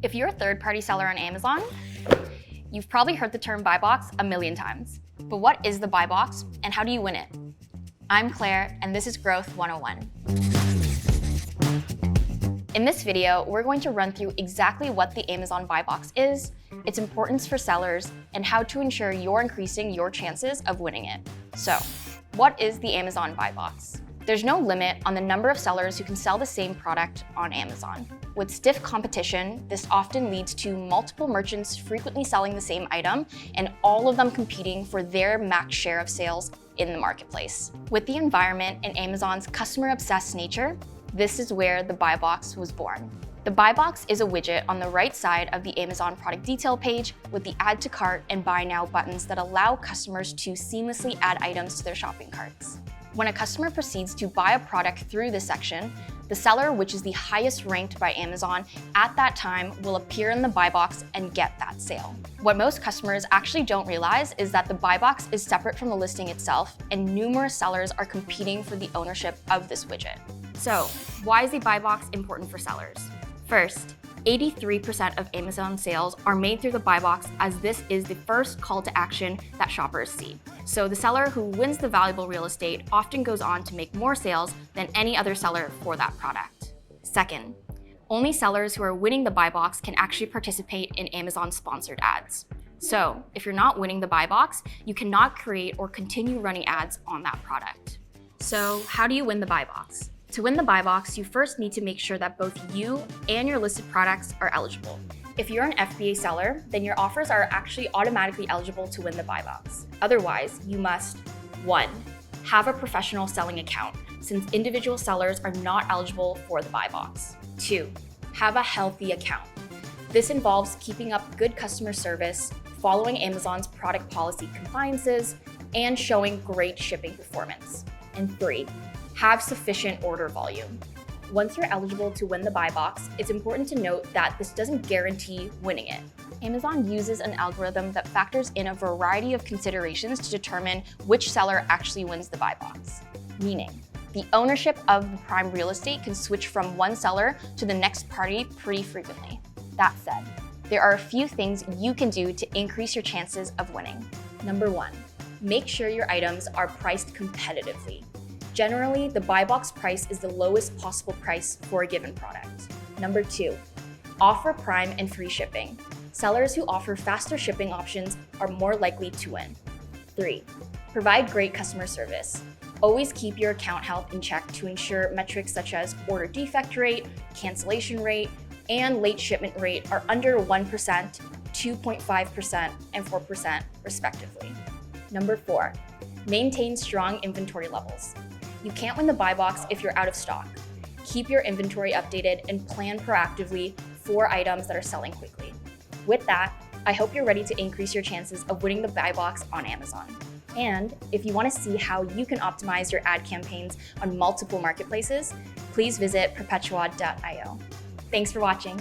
If you're a third-party seller on Amazon, you've probably heard the term buy box a million times. But what is the buy box and how do you win it? I'm Claire, and this is Growth 101. In this video, we're going to run through exactly what the Amazon buy box is, its importance for sellers, and how to ensure you're increasing your chances of winning it. So, what is the Amazon buy box? There's no limit on the number of sellers who can sell the same product on Amazon. With stiff competition, this often leads to multiple merchants frequently selling the same item and all of them competing for their max share of sales in the marketplace. With the environment and Amazon's customer-obsessed nature, this is where the buy box was born. The buy box is a widget on the right side of the Amazon product detail page with the add to cart and buy now buttons that allow customers to seamlessly add items to their shopping carts. When a customer proceeds to buy a product through this section, the seller, which is the highest ranked by Amazon at that time, will appear in the buy box and get that sale. What most customers actually don't realize is that the buy box is separate from the listing itself, and numerous sellers are competing for the ownership of this widget. So, why is the buy box important for sellers? First, 83% of Amazon sales are made through the buy box, as this is the first call to action that shoppers see. So the seller who wins the valuable real estate often goes on to make more sales than any other seller for that product. Second, only sellers who are winning the buy box can actually participate in Amazon sponsored ads. So if you're not winning the buy box, you cannot create or continue running ads on that product. So how do you win the buy box? To win the buy box, you first need to make sure that both you and your listed products are eligible. If you're an FBA seller, then your offers are actually automatically eligible to win the buy box. Otherwise, you must 1. Have a professional selling account, since individual sellers are not eligible for the buy box. 2. Have a healthy account. This involves keeping up good customer service, following Amazon's product policy compliances, and showing great shipping performance. And 3. Have sufficient order volume. Once you're eligible to win the buy box, it's important to note that this doesn't guarantee winning it. Amazon uses an algorithm that factors in a variety of considerations to determine which seller actually wins the buy box. Meaning, the ownership of the prime real estate can switch from one seller to the next party pretty frequently. That said, there are a few things you can do to increase your chances of winning. Number 1, make sure your items are priced competitively. Generally, the buy box price is the lowest possible price for a given product. Number 2, offer prime and free shipping. Sellers who offer faster shipping options are more likely to win. 3, provide great customer service. Always keep your account health in check to ensure metrics such as order defect rate, cancellation rate, and late shipment rate are under 1%, 2.5%, and 4% respectively. Number 4, maintain strong inventory levels. You can't win the buy box if you're out of stock. Keep your inventory updated and plan proactively for items that are selling quickly. With that, I hope you're ready to increase your chances of winning the buy box on Amazon. And if you want to see how you can optimize your ad campaigns on multiple marketplaces, please visit perpetua.io. Thanks for watching.